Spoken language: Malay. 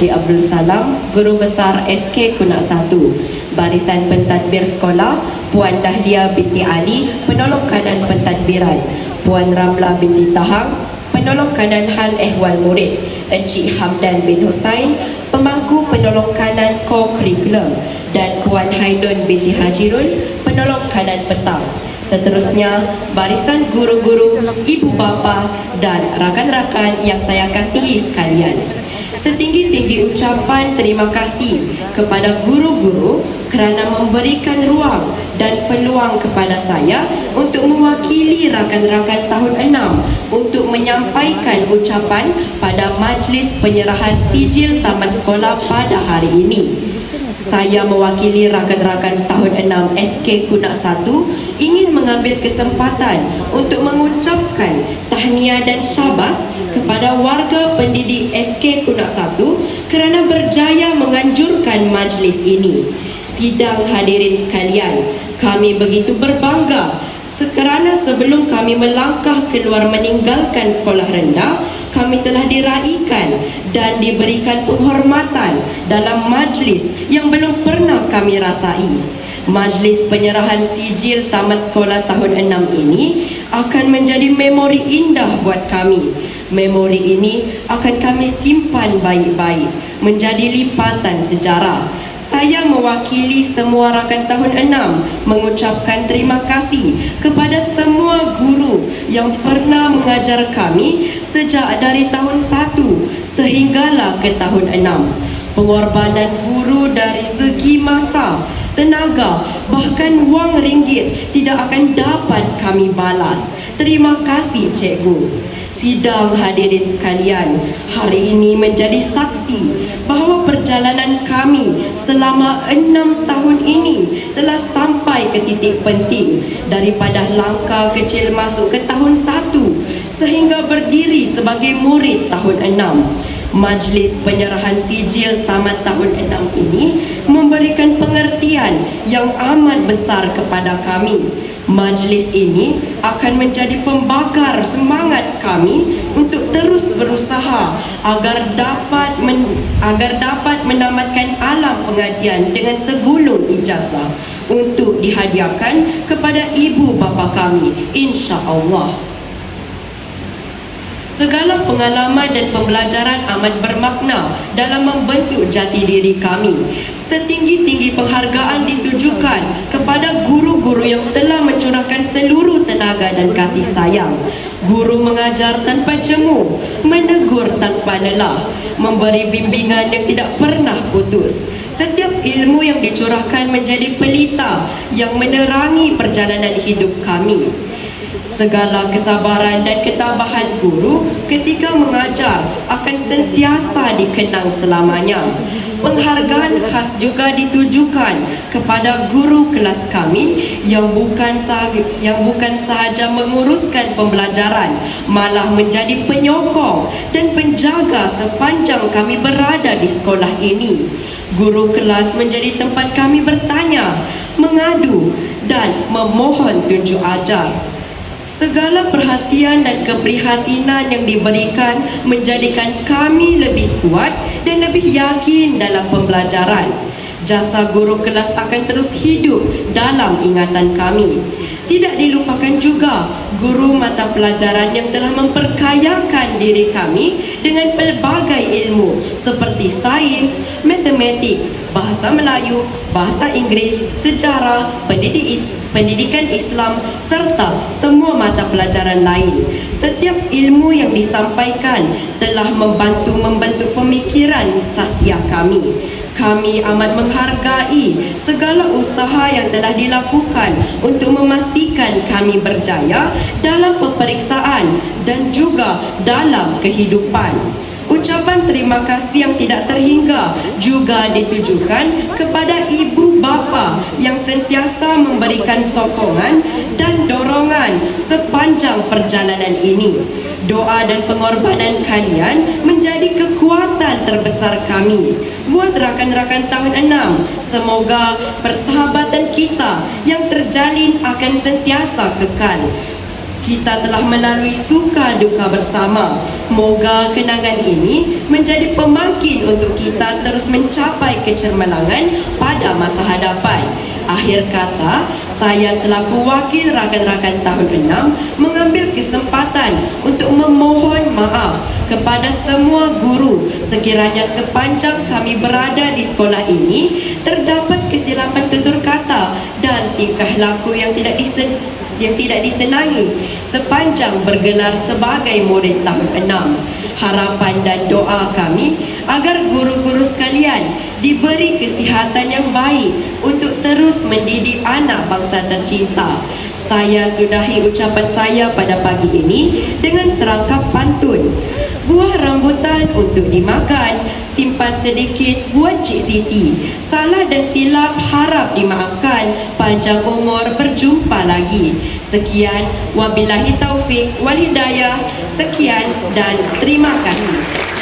Encik Abdul Salam, Guru Besar SK Kunak 1, Barisan Pentadbir Sekolah, Puan Dahlia binti Ali, Penolong Kanan Pentadbiran, Puan Ramla binti Tahang, Penolong Kanan Hal Ehwal Murid, Encik Hamdan bin Husain, Pemangku Penolong Kanan Co-Curriculum, dan Puan Haidun binti Hajirul, Penolong Kanan Petang. Seterusnya, barisan guru-guru, ibu bapa dan rakan-rakan yang saya kasihi sekalian. Setinggi-tinggi ucapan terima kasih kepada guru-guru kerana memberikan ruang dan peluang kepada saya untuk mewakili rakan-rakan tahun 6 untuk menyampaikan ucapan pada majlis penyerahan sijil tamat sekolah pada hari ini. Saya mewakili rakan-rakan tahun 6 SK Kunak 1 ingin mengambil kesempatan untuk mengucapkan tahniah dan syabas kepada warga pendidik SK Kunak 1 kerana berjaya menganjurkan majlis ini. Sidang hadirin sekalian, kami begitu berbangga kerana sebelum kami melangkah keluar meninggalkan sekolah rendah, kami telah diraikan dan diberikan penghormatan dalam majlis yang belum pernah kami rasai. Majlis penyerahan sijil tamat sekolah tahun 6 ini akan menjadi memori indah buat kami. Memori ini akan kami simpan baik-baik menjadi lipatan sejarah. Saya mewakili semua rakan tahun 6 mengucapkan terima kasih kepada semua guru yang pernah mengajar kami sejak dari tahun 1 sehinggalah ke tahun 6. Pengorbanan guru dari segi masa, tenaga, bahkan wang ringgit tidak akan dapat kami balas. Terima kasih cikgu. Sidang hadirin sekalian, hari ini menjadi saksi bahawa perjalanan kami selama 6 tahun ini telah sampai ke titik penting daripada langkah kecil masuk ke tahun 1 sehingga berdiri sebagai murid tahun 6. Majlis penyerahan sijil tamat tahun 6 ini memberikan pengertian yang amat besar kepada kami. Majlis ini akan menjadi pembakar semangat kami untuk terus berusaha agar dapat menamatkan alam pengajian dengan segulung ijazah untuk dihadiahkan kepada ibu bapa kami, insya-Allah. Segala pengalaman dan pembelajaran amat bermakna dalam membentuk jati diri kami. Setinggi-tinggi penghargaan ditujukan kepada guru-guru yang telah mencurahkan seluruh tenaga dan kasih sayang. Guru mengajar tanpa jemu, menegur tanpa lelah, memberi bimbingan yang tidak pernah putus. Setiap ilmu yang dicurahkan menjadi pelita yang menerangi perjalanan hidup kami. Segala kesabaran dan ketabahan guru ketika mengajar akan sentiasa dikenang selamanya. Penghargaan khas juga ditujukan kepada guru kelas kami yang bukan sahaja menguruskan pembelajaran, malah menjadi penyokong dan penjaga sepanjang kami berada di sekolah ini. Guru kelas menjadi tempat kami bertanya, mengadu dan memohon tunjuk ajar. Segala perhatian dan keprihatinan yang diberikan menjadikan kami lebih kuat dan lebih yakin dalam pembelajaran. Jasa guru kelas akan terus hidup dalam ingatan kami. Tidak dilupakan juga guru mata pelajaran yang telah memperkayakan diri kami dengan pelbagai ilmu seperti sains, matematik, bahasa Melayu, bahasa Inggeris, sejarah, pendidikan Islam serta semua mata pelajaran lain. Setiap ilmu yang disampaikan telah membentuk pemikiran sasiah kami. Kami amat menghargai segala usaha yang telah dilakukan untuk memastikan kami berjaya dalam peperiksaan dan juga dalam kehidupan. Ucapan terima kasih yang tidak terhingga juga ditujukan kepada ibu bapa yang sentiasa memberikan sokongan dan dorongan sepanjang perjalanan ini. Doa dan pengorbanan kalian menjadi kekuatan terbesar kami. Buat rakan-rakan tahun 6, semoga persahabatan kita yang terjalin akan sentiasa kekal. Kita telah melalui suka duka bersama. Moga kenangan ini menjadi pemangkin untuk kita terus mencapai kecermelangan pada masa hadapan. Akhir kata, saya selaku wakil rakan-rakan tahun 6 mengambil kesempatan untuk memohon maaf kepada semua guru sekiranya sepanjang kami berada di sekolah ini terdapat kesilapan tutur kata dan tingkah laku yang tidak disenangi sepanjang bergelar sebagai murid tahun 6. Harapan dan doa kami agar guru-guru sekalian diberi kesihatan yang baik untuk terus mendidik anak bangsa tercinta. Saya sudahi ucapan saya pada pagi ini dengan serangkap pantun. Buah rambutan untuk dimakan, simpan sedikit buat Cik Siti. Salah dan silap harap dimaafkan, panjang umur berjumpa lagi. Sekian, wabillahi taufik wal hidayah. Sekian dan terima kasih.